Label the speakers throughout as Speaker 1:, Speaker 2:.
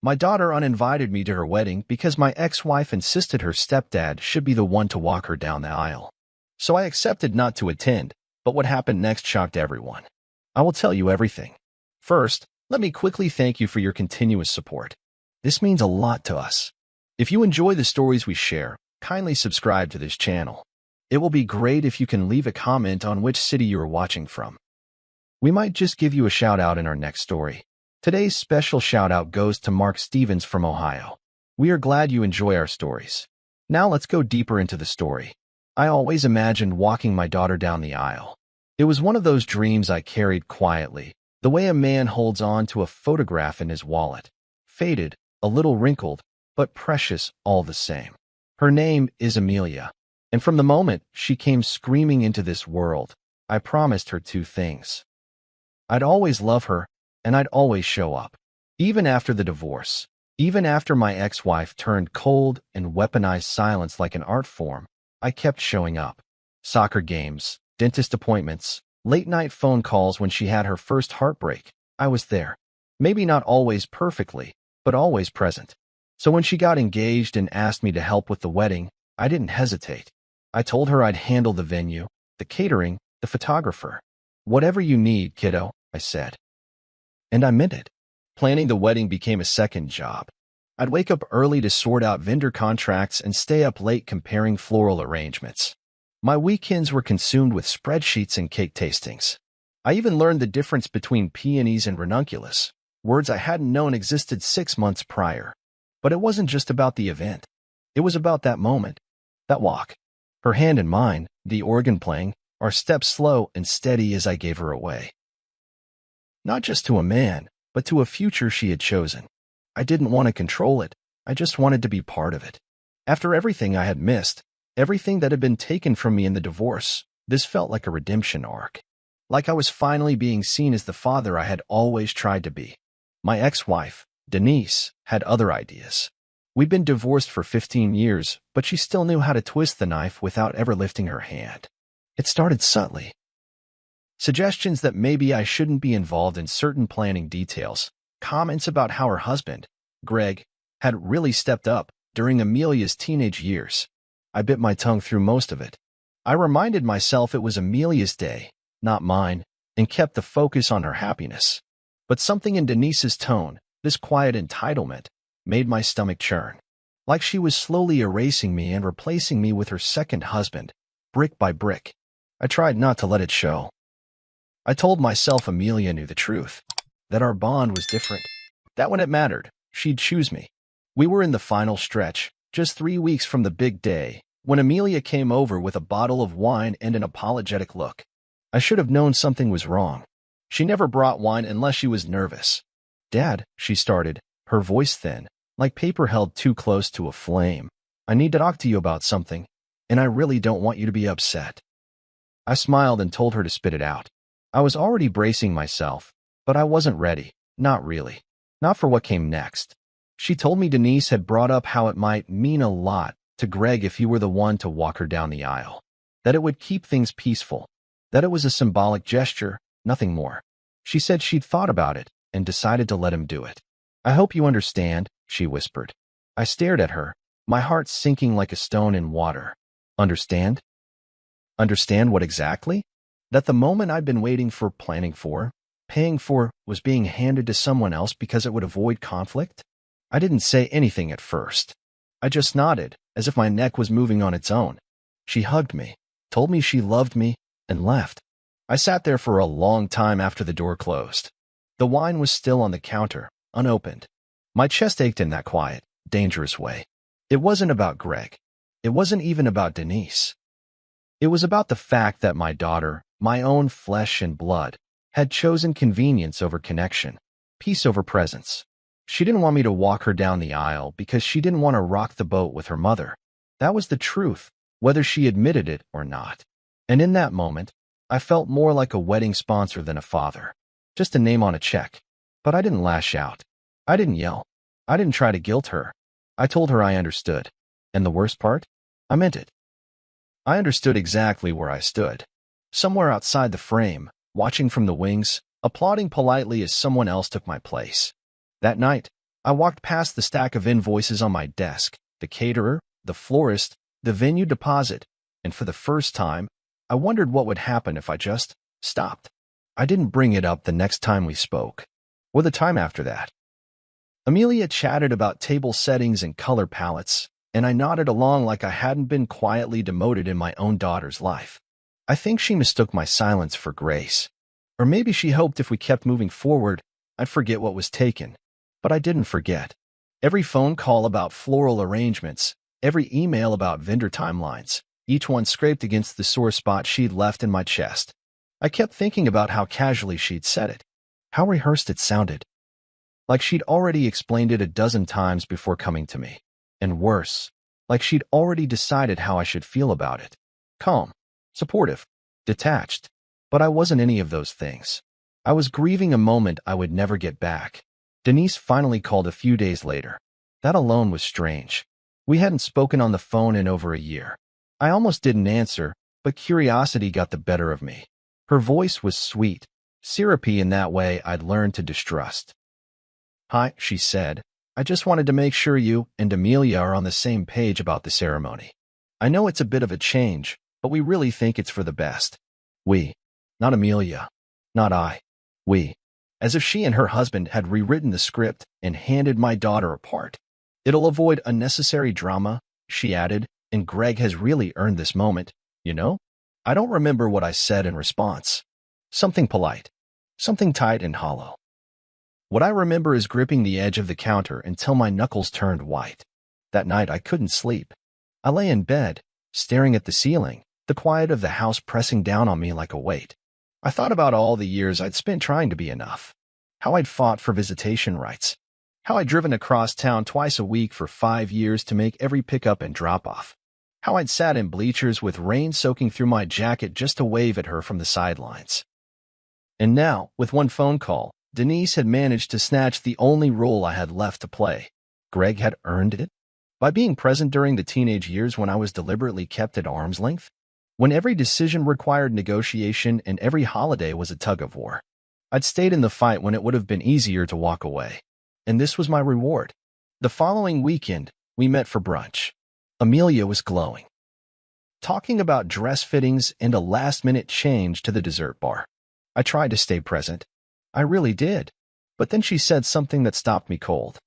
Speaker 1: My daughter uninvited me to her wedding because my ex-wife insisted her stepdad should be the one to walk her down the aisle. So I accepted not to attend, but what happened next shocked everyone. I will tell you everything. First, let me quickly thank you for your continuous support. This means a lot to us. If you enjoy the stories we share, kindly subscribe to this channel. It will be great if you can leave a comment on which city you are watching from. We might just give you a shout out in our next story. Today's special shout out goes to Mark Stevens from Ohio. We are glad you enjoy our stories. Now let's go deeper into the story. I always imagined walking my daughter down the aisle. It was one of those dreams I carried quietly, the way a man holds on to a photograph in his wallet. Faded, a little wrinkled, but precious all the same. Her name is Amelia, and from the moment she came screaming into this world, I promised her two things. I'd always love her, and I'd always show up. Even after the divorce, even after my ex-wife turned cold and weaponized silence like an art form, I kept showing up. Soccer games, dentist appointments, late-night phone calls when she had her first heartbreak. I was there. Maybe not always perfectly, but always present. So when she got engaged and asked me to help with the wedding, I didn't hesitate. I told her I'd handle the venue, the catering, the photographer. Whatever you need, kiddo, I said. And I meant it. Planning the wedding became a second job. I'd wake up early to sort out vendor contracts and stay up late comparing floral arrangements. My weekends were consumed with spreadsheets and cake tastings. I even learned the difference between peonies and ranunculus, words I hadn't known existed 6 months prior. But it wasn't just about the event. It was about that moment, that walk. Her hand in mine, the organ playing, our steps slow and steady as I gave her away. Not just to a man, but to a future she had chosen. I didn't want to control it. I just wanted to be part of it. After everything I had missed, everything that had been taken from me in the divorce, this felt like a redemption arc. Like I was finally being seen as the father I had always tried to be. My ex-wife, Denise, had other ideas. We'd been divorced for 15 years, but she still knew how to twist the knife without ever lifting her hand. It started subtly. Suggestions that maybe I shouldn't be involved in certain planning details, comments about how her husband, Greg, had really stepped up during Amelia's teenage years. I bit my tongue through most of it. I reminded myself it was Amelia's day, not mine, and kept the focus on her happiness. But something in Denise's tone, this quiet entitlement, made my stomach churn. Like she was slowly erasing me and replacing me with her second husband, brick by brick. I tried not to let it show. I told myself Amelia knew the truth, that our bond was different, that when it mattered, she'd choose me. We were in the final stretch, just 3 weeks from the big day, when Amelia came over with a bottle of wine and an apologetic look. I should have known something was wrong. She never brought wine unless she was nervous. "Dad," she started, her voice thin, like paper held too close to a flame. "I need to talk to you about something, and I really don't want you to be upset." I smiled and told her to spit it out. I was already bracing myself, but I wasn't ready, not really, not for what came next. She told me Denise had brought up how it might mean a lot to Greg if he were the one to walk her down the aisle, that it would keep things peaceful, that it was a symbolic gesture, nothing more. She said she'd thought about it and decided to let him do it. "I hope you understand," she whispered. I stared at her, my heart sinking like a stone in water. Understand? Understand what exactly? That the moment I'd been waiting for, planning for, paying for, was being handed to someone else because it would avoid conflict? I didn't say anything at first. I just nodded, as if my neck was moving on its own. She hugged me, told me she loved me, and left. I sat there for a long time after the door closed. The wine was still on the counter, unopened. My chest ached in that quiet, dangerous way. It wasn't about Greg. It wasn't even about Denise. It was about the fact that my daughter, my own flesh and blood, had chosen convenience over connection, peace over presence. She didn't want me to walk her down the aisle because she didn't want to rock the boat with her mother. That was the truth, whether she admitted it or not. And in that moment, I felt more like a wedding sponsor than a father. Just a name on a check. But I didn't lash out. I didn't yell. I didn't try to guilt her. I told her I understood. And the worst part? I meant it. I understood exactly where I stood. Somewhere outside the frame, watching from the wings, applauding politely as someone else took my place. That night, I walked past the stack of invoices on my desk, the caterer, the florist, the venue deposit, and for the first time, I wondered what would happen if I just stopped. I didn't bring it up the next time we spoke, or the time after that. Amelia chatted about table settings and color palettes, and I nodded along like I hadn't been quietly demoted in my own daughter's life. I think she mistook my silence for grace. Or maybe she hoped if we kept moving forward, I'd forget what was taken. But I didn't forget. Every phone call about floral arrangements, every email about vendor timelines, each one scraped against the sore spot she'd left in my chest. I kept thinking about how casually she'd said it, how rehearsed it sounded. Like she'd already explained it a dozen times before coming to me. And worse, like she'd already decided how I should feel about it. Calm, supportive, detached. But I wasn't any of those things. I was grieving a moment I would never get back. Denise finally called a few days later. That alone was strange. We hadn't spoken on the phone in over a year. I almost didn't answer, but curiosity got the better of me. Her voice was sweet, syrupy in that way I'd learned to distrust. "Hi," she said. "I just wanted to make sure you and Amelia are on the same page about the ceremony. I know it's a bit of a change, but we really think it's for the best. We. Not Amelia. Not I. We." As if she and her husband had rewritten the script and handed my daughter a part. "It'll avoid unnecessary drama," she added, "and Greg has really earned this moment, you know?" I don't remember what I said in response. Something polite. Something tight and hollow. What I remember is gripping the edge of the counter until my knuckles turned white. That night I couldn't sleep. I lay in bed, staring at the ceiling, the quiet of the house pressing down on me like a weight. I thought about all the years I'd spent trying to be enough. How I'd fought for visitation rights. How I'd driven across town twice a week for 5 years to make every pickup and drop-off. How I'd sat in bleachers with rain soaking through my jacket just to wave at her from the sidelines. And now, with one phone call, Denise had managed to snatch the only role I had left to play. Greg had earned it? By being present during the teenage years when I was deliberately kept at arm's length? When every decision required negotiation and every holiday was a tug-of-war. I'd stayed in the fight when it would have been easier to walk away. And this was my reward. The following weekend, we met for brunch. Amelia was glowing. Talking about dress fittings and a last-minute change to the dessert bar. I tried to stay present. I really did. But then she said something that stopped me cold.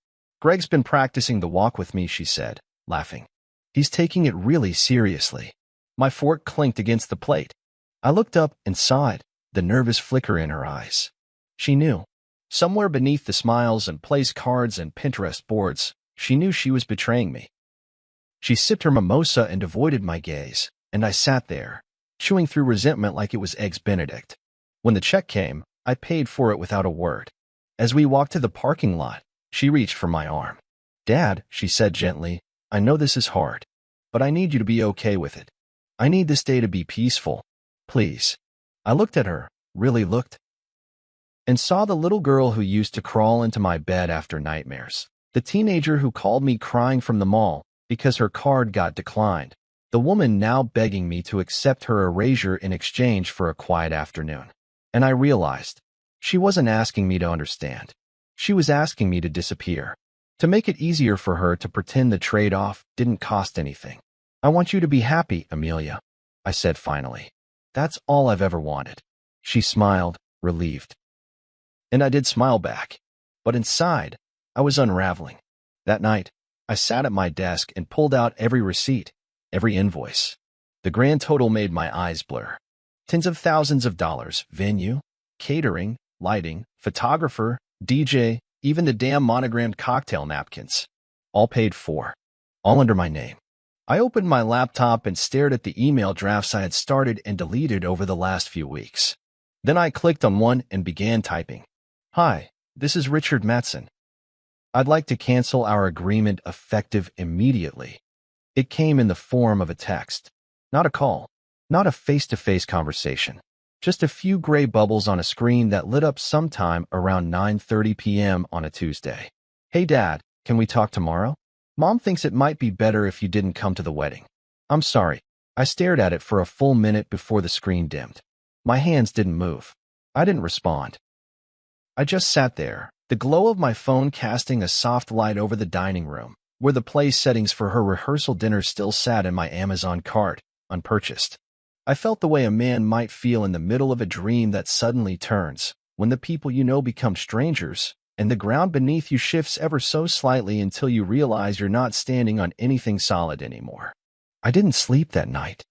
Speaker 1: "Greg's been practicing the walk with me," she said, laughing. "He's taking it really seriously." My fork clinked against the plate. I looked up and saw it, the nervous flicker in her eyes. She knew. Somewhere beneath the smiles and place cards and Pinterest boards, she knew she was betraying me. She sipped her mimosa and avoided my gaze, and I sat there, chewing through resentment like it was Eggs Benedict. When the check came, I paid for it without a word. As we walked to the parking lot, she reached for my arm. "Dad," she said gently, "I know this is hard, but I need you to be okay with it. I need this day to be peaceful. Please." I looked at her, really looked, and saw the little girl who used to crawl into my bed after nightmares. The teenager who called me crying from the mall because her card got declined. The woman now begging me to accept her erasure in exchange for a quiet afternoon. And I realized, she wasn't asking me to understand. She was asking me to disappear. To make it easier for her to pretend the trade-off didn't cost anything. "I want you to be happy, Amelia," I said finally. "That's all I've ever wanted." She smiled, relieved. And I did smile back. But inside, I was unraveling. That night, I sat at my desk and pulled out every receipt, every invoice. The grand total made my eyes blur. Tens of thousands of dollars, venue, catering, lighting, photographer, DJ, even the damn monogrammed cocktail napkins. All paid for. All under my name. I opened my laptop and stared at the email drafts I had started and deleted over the last few weeks. Then I clicked on one and began typing. "Hi, this is Richard Matson. I'd like to cancel our agreement effective immediately." It came in the form of a text. Not a call. Not a face-to-face conversation. Just a few gray bubbles on a screen that lit up sometime around 9:30 p.m. on a Tuesday. "Hey Dad, can we talk tomorrow? Mom thinks it might be better if you didn't come to the wedding. I'm sorry." I stared at it for a full minute before the screen dimmed. My hands didn't move. I didn't respond. I just sat there, the glow of my phone casting a soft light over the dining room, where the place settings for her rehearsal dinner still sat in my Amazon cart, unpurchased. I felt the way a man might feel in the middle of a dream that suddenly turns, when the people you know become strangers, and the ground beneath you shifts ever so slightly until you realize you're not standing on anything solid anymore. I didn't sleep that night.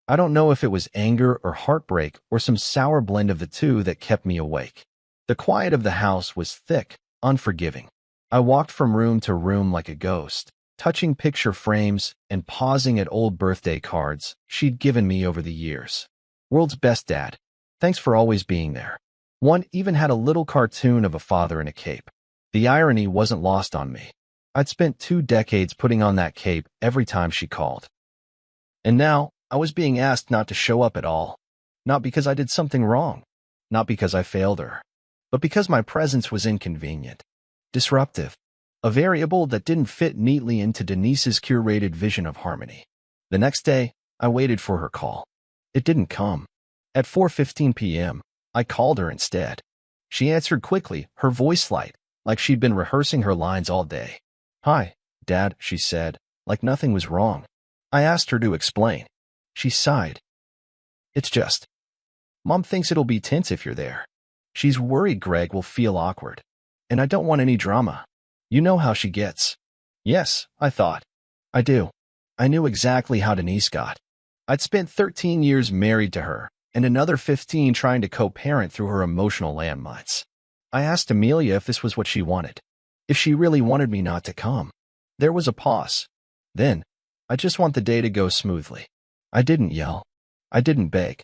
Speaker 1: I don't know if it was anger or heartbreak or some sour blend of the two that kept me awake. The quiet of the house was thick, unforgiving. I walked from room to room like a ghost, touching picture frames and pausing at old birthday cards she'd given me over the years. World's best dad. Thanks for always being there. One even had a little cartoon of a father in a cape. The irony wasn't lost on me. I'd spent 2 decades putting on that cape every time she called. And now, I was being asked not to show up at all. Not because I did something wrong. Not because I failed her. But because my presence was inconvenient. Disruptive. A variable that didn't fit neatly into Denise's curated vision of harmony. The next day, I waited for her call. It didn't come. At 4:15 p.m., I called her instead. She answered quickly, her voice light, like she'd been rehearsing her lines all day. "Hi, Dad," she said, like nothing was wrong. I asked her to explain. She sighed. "It's just, Mom thinks it'll be tense if you're there. She's worried Greg will feel awkward. And I don't want any drama. You know how she gets." Yes, I thought. I do. I knew exactly how Denise got. I'd spent 13 years married to her, and another 15 trying to co-parent through her emotional landmines. I asked Amelia if this was what she wanted. If she really wanted me not to come. There was a pause. Then, "I just want the day to go smoothly." I didn't yell. I didn't beg.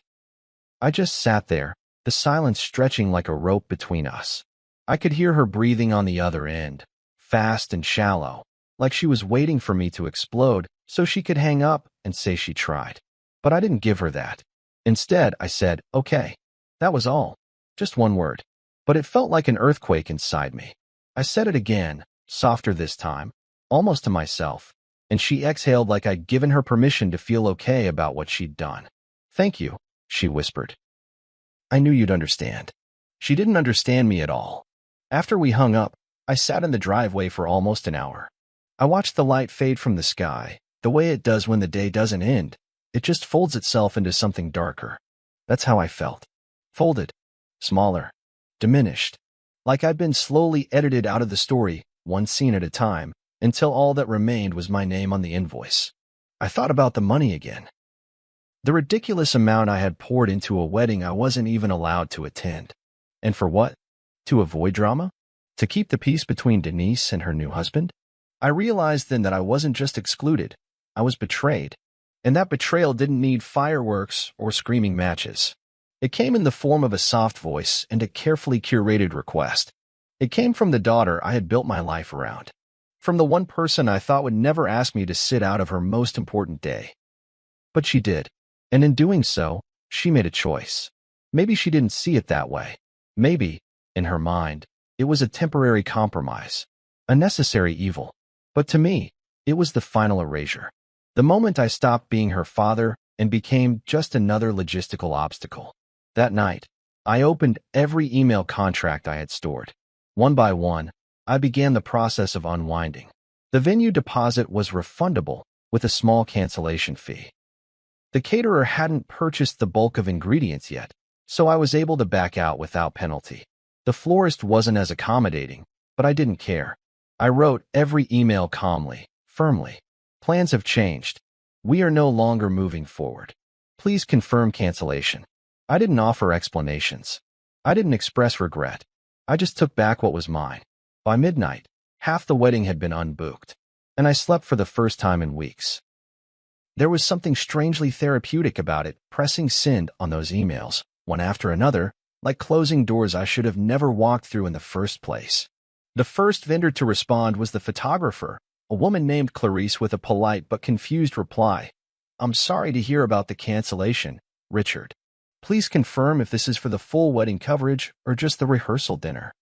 Speaker 1: I just sat there, the silence stretching like a rope between us. I could hear her breathing on the other end, fast and shallow, like she was waiting for me to explode so she could hang up and say she tried. But I didn't give her that. Instead, I said, "Okay." That was all. Just one word. But it felt like an earthquake inside me. I said it again, softer this time, almost to myself, and she exhaled like I'd given her permission to feel okay about what she'd done. "Thank you," she whispered. "I knew you'd understand." She didn't understand me at all. After we hung up, I sat in the driveway for almost an hour. I watched the light fade from the sky, the way it does when the day doesn't end. It just folds itself into something darker. That's how I felt. Folded. Smaller. Diminished. Like I'd been slowly edited out of the story, one scene at a time, until all that remained was my name on the invoice. I thought about the money again. The ridiculous amount I had poured into a wedding I wasn't even allowed to attend. And for what? To avoid drama? To keep the peace between Denise and her new husband? I realized then that I wasn't just excluded. I was betrayed. And that betrayal didn't need fireworks or screaming matches. It came in the form of a soft voice and a carefully curated request. It came from the daughter I had built my life around. From the one person I thought would never ask me to sit out of her most important day. But she did. And in doing so, she made a choice. Maybe she didn't see it that way. Maybe, in her mind, it was a temporary compromise, a necessary evil. But to me, it was the final erasure. The moment I stopped being her father and became just another logistical obstacle. That night, I opened every email contract I had stored. One by one, I began the process of unwinding. The venue deposit was refundable with a small cancellation fee. The caterer hadn't purchased the bulk of ingredients yet, so I was able to back out without penalty. The florist wasn't as accommodating, but I didn't care. I wrote every email calmly, firmly. "Plans have changed. We are no longer moving forward. Please confirm cancellation." I didn't offer explanations. I didn't express regret. I just took back what was mine. By midnight, half the wedding had been unbooked, and I slept for the first time in weeks. There was something strangely therapeutic about it, pressing send on those emails, one after another, like closing doors I should have never walked through in the first place. The first vendor to respond was the photographer, a woman named Clarice, with a polite but confused reply. "I'm sorry to hear about the cancellation, Richard. Please confirm if this is for the full wedding coverage or just the rehearsal dinner."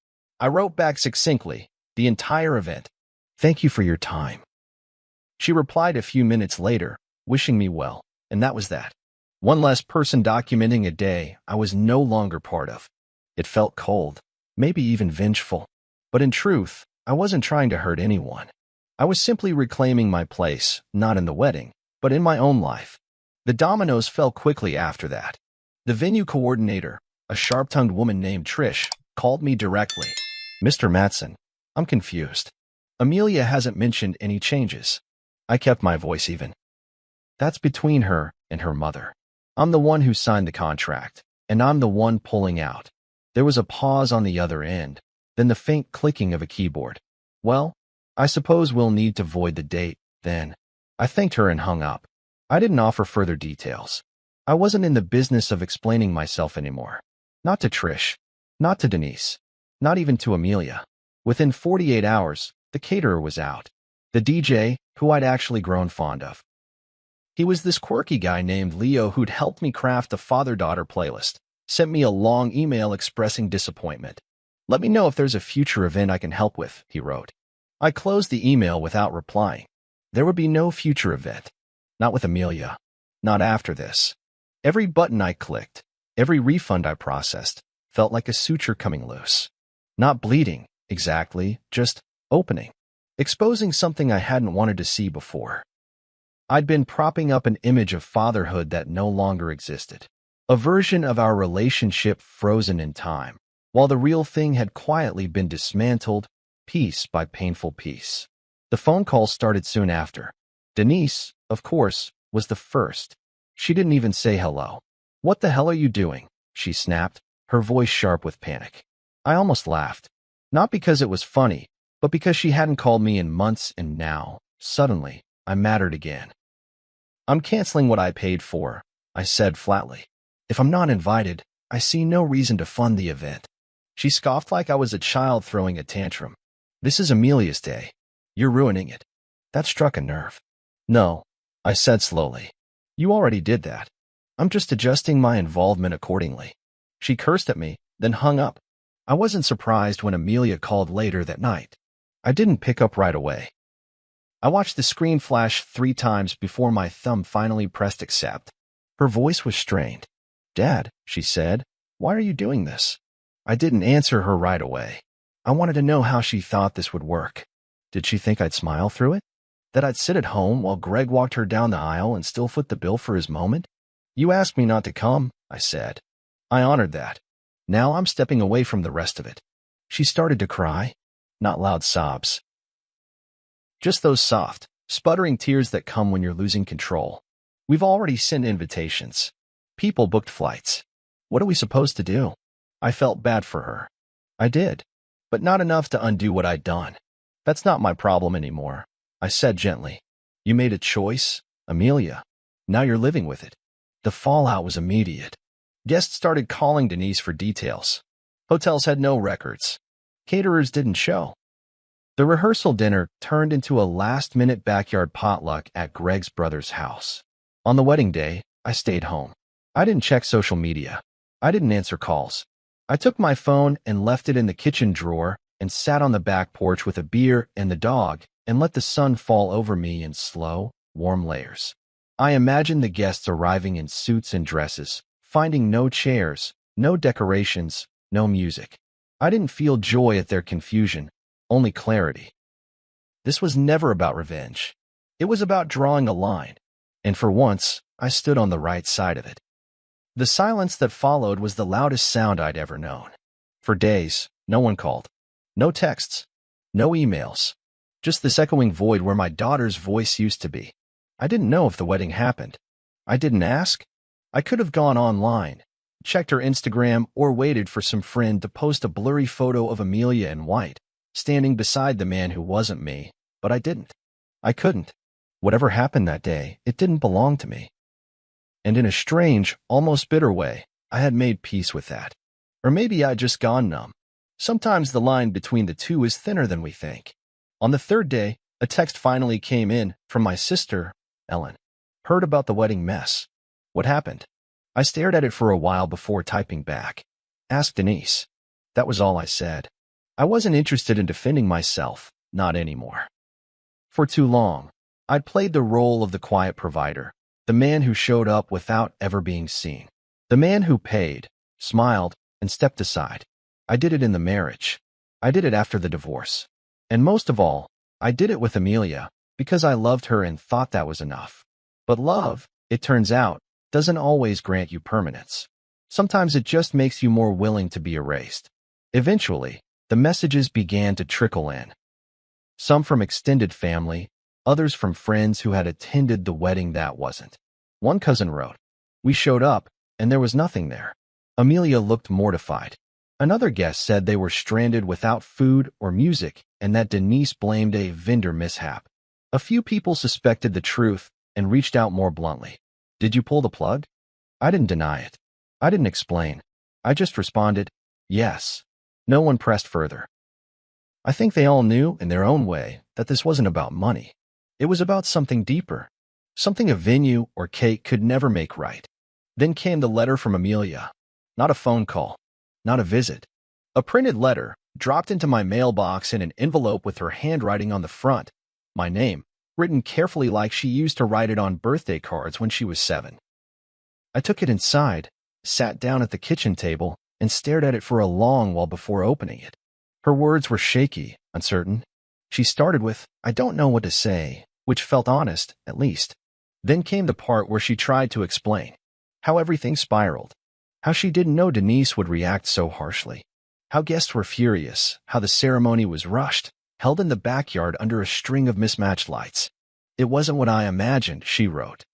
Speaker 1: I wrote back succinctly, "The entire event. Thank you for your time." She replied a few minutes later, wishing me well, and that was that. One less person documenting a day I was no longer part of. It felt cold, maybe even vengeful. But in truth, I wasn't trying to hurt anyone. I was simply reclaiming my place, not in the wedding, but in my own life. The dominoes fell quickly after that. The venue coordinator, a sharp-tongued woman named Trish, called me directly. Mr. Matson, I'm confused. Amelia hasn't mentioned any changes. I kept my voice even. That's between her and her mother. I'm the one who signed the contract, and I'm the one pulling out. There was a pause on the other end, then the faint clicking of a keyboard. Well, I suppose we'll need to void the date, then. I thanked her and hung up. I didn't offer further details. I wasn't in the business of explaining myself anymore. Not to Trish, not to Denise, not even to Amelia. Within 48 hours, the caterer was out. The DJ, who I'd actually grown fond of. He was this quirky guy named Leo who'd helped me craft a father-daughter playlist, sent me a long email expressing disappointment. Let me know if there's a future event I can help with, he wrote. I closed the email without replying. There would be no future event. Not with Amelia. Not after this. Every button I clicked, every refund I processed, felt like a suture coming loose. Not bleeding, exactly, just opening. Exposing something I hadn't wanted to see before. I'd been propping up an image of fatherhood that no longer existed. A version of our relationship frozen in time, while the real thing had quietly been dismantled, piece by painful piece. The phone call started soon after. Denise, of course, was the first. She didn't even say hello. What the hell are you doing? She snapped, her voice sharp with panic. I almost laughed. Not because it was funny, but because she hadn't called me in months and now, suddenly, I mattered again. I'm canceling what I paid for, I said flatly. If I'm not invited, I see no reason to fund the event. She scoffed like I was a child throwing a tantrum. This is Amelia's day. You're ruining it. That struck a nerve. No, I said slowly. You already did that. I'm just adjusting my involvement accordingly. She cursed at me, then hung up. I wasn't surprised when Amelia called later that night. I didn't pick up right away. I watched the screen flash 3 times before my thumb finally pressed accept. Her voice was strained. Dad, she said, why are you doing this? I didn't answer her right away. I wanted to know how she thought this would work. Did she think I'd smile through it? That I'd sit at home while Greg walked her down the aisle and still foot the bill for his moment? You asked me not to come, I said. I honored that. Now I'm stepping away from the rest of it. She started to cry. Not loud sobs. Just those soft, sputtering tears that come when you're losing control. We've already sent invitations. People booked flights. What are we supposed to do? I felt bad for her. I did. But not enough to undo what I'd done. That's not my problem anymore, I said gently. You made a choice, Amelia. Now you're living with it. The fallout was immediate. Guests started calling Denise for details. Hotels had no records. Caterers didn't show. The rehearsal dinner turned into a last-minute backyard potluck at Greg's brother's house. On the wedding day, I stayed home. I didn't check social media. I didn't answer calls. I took my phone and left it in the kitchen drawer and sat on the back porch with a beer and the dog and let the sun fall over me in slow, warm layers. I imagined the guests arriving in suits and dresses, finding no chairs, no decorations, no music. I didn't feel joy at their confusion, only clarity. This was never about revenge. It was about drawing a line, and for once, I stood on the right side of it. The silence that followed was the loudest sound I'd ever known. For days, no one called. No texts. No emails. Just this echoing void where my daughter's voice used to be. I didn't know if the wedding happened. I didn't ask. I could have gone online, checked her Instagram, or waited for some friend to post a blurry photo of Amelia in white, standing beside the man who wasn't me, but I didn't. I couldn't. Whatever happened that day, it didn't belong to me. And in a strange, almost bitter way, I had made peace with that. Or maybe I'd just gone numb. Sometimes the line between the two is thinner than we think. On the 3rd day, a text finally came in from my sister, Ellen. Heard about the wedding mess. What happened? I stared at it for a while before typing back. Ask Denise. That was all I said. I wasn't interested in defending myself, not anymore. For too long, I'd played the role of the quiet provider, the man who showed up without ever being seen, the man who paid, smiled, and stepped aside. I did it in the marriage. I did it after the divorce. And most of all, I did it with Amelia because I loved her and thought that was enough. But love, it turns out, doesn't always grant you permanence. Sometimes it just makes you more willing to be erased. Eventually, the messages began to trickle in. Some from extended family, others from friends who had attended the wedding that wasn't. One cousin wrote, "We showed up, and there was nothing there." Amelia looked mortified. Another guest said they were stranded without food or music and that Denise blamed a vendor mishap. A few people suspected the truth and reached out more bluntly. "Did you pull the plug?" I didn't deny it. I didn't explain. I just responded, "Yes." No one pressed further. I think they all knew, in their own way, that this wasn't about money. It was about something deeper, something a venue or cake could never make right. Then came the letter from Amelia. Not a phone call, not a visit. A printed letter dropped into my mailbox in an envelope with her handwriting on the front, my name, written carefully like she used to write it on birthday cards when she was 7. I took it inside, sat down at the kitchen table, and stared at it for a long while before opening it. Her words were shaky, uncertain. She started with, "I don't know what to say," which felt honest, at least. Then came the part where she tried to explain how everything spiraled, how she didn't know Denise would react so harshly, how guests were furious, how the ceremony was rushed, held in the backyard under a string of mismatched lights. "It wasn't what I imagined," she wrote.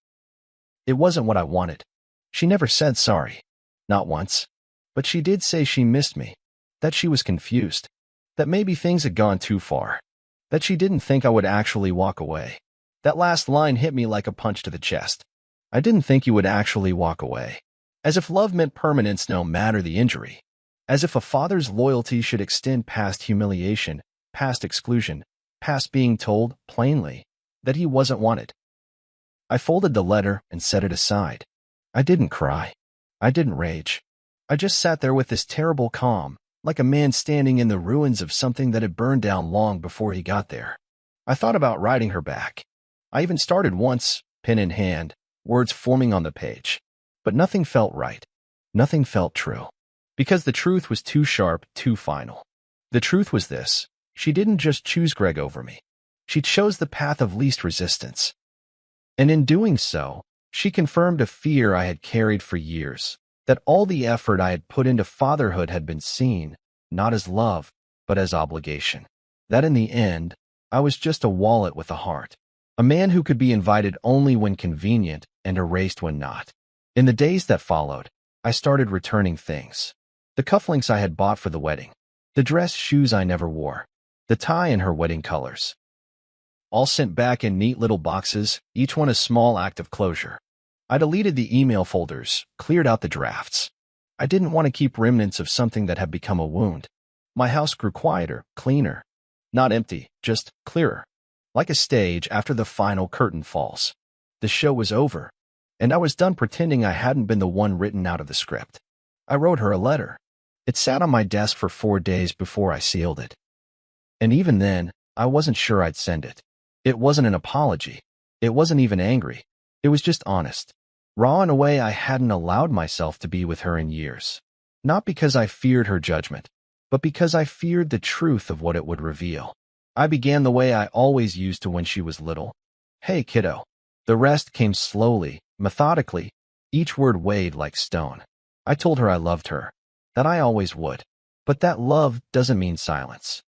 Speaker 1: "It wasn't what I wanted." She never said sorry. Not once. But she did say she missed me, that she was confused, that maybe things had gone too far, that she didn't think I would actually walk away. That last line hit me like a punch to the chest. "I didn't think you would actually walk away." As if love meant permanence no matter the injury. As if a father's loyalty should extend past humiliation, past exclusion, past being told, plainly, that he wasn't wanted. I folded the letter and set it aside. I didn't cry. I didn't rage. I just sat there with this terrible calm, like a man standing in the ruins of something that had burned down long before he got there. I thought about writing her back. I even started once, pen in hand, words forming on the page. But nothing felt right. Nothing felt true. Because the truth was too sharp, too final. The truth was this: she didn't just choose Greg over me. She chose the path of least resistance. And in doing so, she confirmed a fear I had carried for years, that all the effort I had put into fatherhood had been seen, not as love, but as obligation. That in the end, I was just a wallet with a heart. A man who could be invited only when convenient and erased when not. In the days that followed, I started returning things. The cufflinks I had bought for the wedding. The dress shoes I never wore. The tie in her wedding colors. All sent back in neat little boxes, each one a small act of closure. I deleted the email folders, cleared out the drafts. I didn't want to keep remnants of something that had become a wound. My house grew quieter, cleaner. Not empty, just clearer. Like a stage after the final curtain falls. The show was over, and I was done pretending I hadn't been the one written out of the script. I wrote her a letter. It sat on my desk for 4 days before I sealed it. And even then, I wasn't sure I'd send it. It wasn't an apology. It wasn't even angry. It was just honest. Raw in a way I hadn't allowed myself to be with her in years. Not because I feared her judgment, but because I feared the truth of what it would reveal. I began the way I always used to when she was little. "Hey, kiddo." The rest came slowly, methodically, each word weighed like stone. I told her I loved her, that I always would, but that love doesn't mean silence.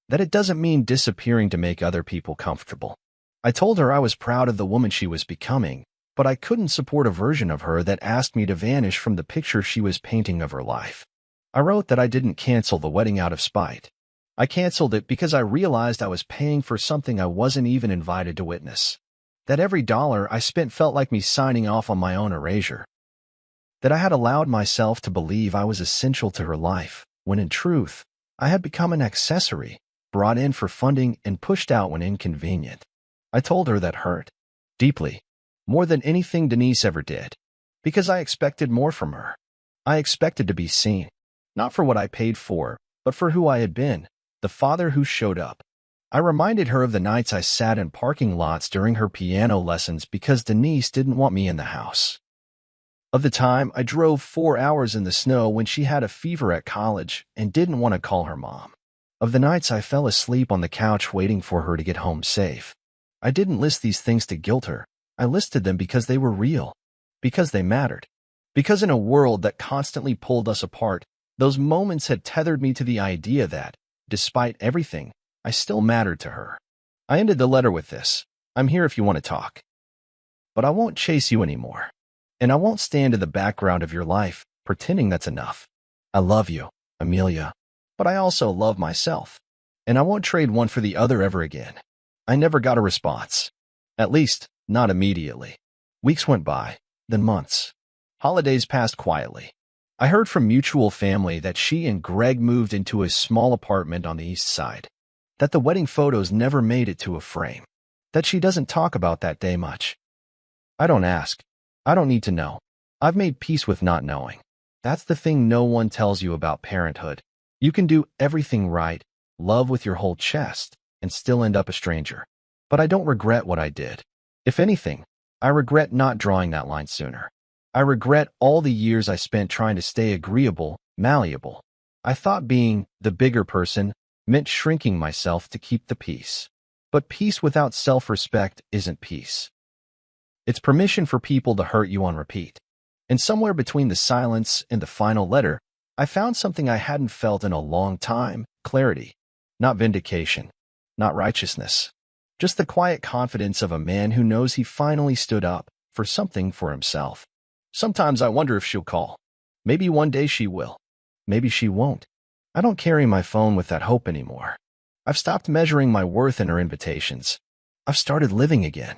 Speaker 1: That it doesn't mean disappearing to make other people comfortable. I told her I was proud of the woman she was becoming, but I couldn't support a version of her that asked me to vanish from the picture she was painting of her life. I wrote that I didn't cancel the wedding out of spite. I canceled it because I realized I was paying for something I wasn't even invited to witness. That every dollar I spent felt like me signing off on my own erasure. That I had allowed myself to believe I was essential to her life, when in truth, I had become an accessory, brought in for funding and pushed out when inconvenient. I told her that hurt. Deeply. More than anything Denise ever did. Because I expected more from her. I expected to be seen. Not for what I paid for, but for who I had been. The father who showed up. I reminded her of the nights I sat in parking lots during her piano lessons because Denise didn't want me in the house. Of the time I drove 4 hours in the snow when she had a fever at college and didn't want to call her mom. of the nights I fell asleep on the couch waiting for her to get home safe. I didn't list these things to guilt her. I listed them because they were real, because they mattered. Because in a world that constantly pulled us apart, those moments had tethered me to the idea that, despite everything, I still mattered to her. I ended the letter with this: I'm here if you want to talk. But I won't chase you anymore. And I won't stand in the background of your life, pretending that's enough. I love you, Amelia. But I also love myself. And I won't trade one for the other ever again. I never got a response. At least, not immediately. Weeks went by, then months. Holidays passed quietly. I heard from mutual family that she and Greg moved into a small apartment on the east side. That the wedding photos never made it to a frame. That she doesn't talk about that day much. I don't ask. I don't need to know. I've made peace with not knowing. That's the thing no one tells you about parenthood. You can do everything right, love with your whole chest, and still end up a stranger. But I don't regret what I did. If anything, I regret not drawing that line sooner. I regret all the years I spent trying to stay agreeable, malleable. I thought being the bigger person meant shrinking myself to keep the peace. But peace without self-respect isn't peace. It's permission for people to hurt you on repeat. And somewhere between the silence and the final letter, I found something I hadn't felt in a long time: clarity. Not vindication, not righteousness. Just the quiet confidence of a man who knows he finally stood up for something for himself. Sometimes I wonder if she'll call. Maybe one day she will. Maybe she won't. I don't carry my phone with that hope anymore. I've stopped measuring my worth in her invitations. I've started living again.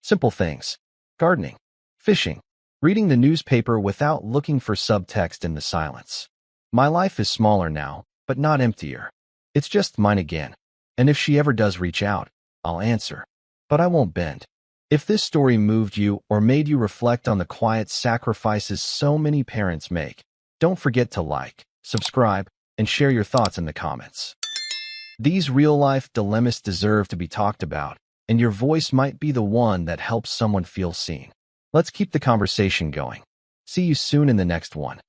Speaker 1: Simple things: gardening, fishing, reading the newspaper without looking for subtext in the silence. My life is smaller now, but not emptier. It's just mine again. And if she ever does reach out, I'll answer. But I won't bend. If this story moved you or made you reflect on the quiet sacrifices so many parents make, don't forget to like, subscribe, and share your thoughts in the comments. These real-life dilemmas deserve to be talked about, and your voice might be the one that helps someone feel seen. Let's keep the conversation going. See you soon in the next one.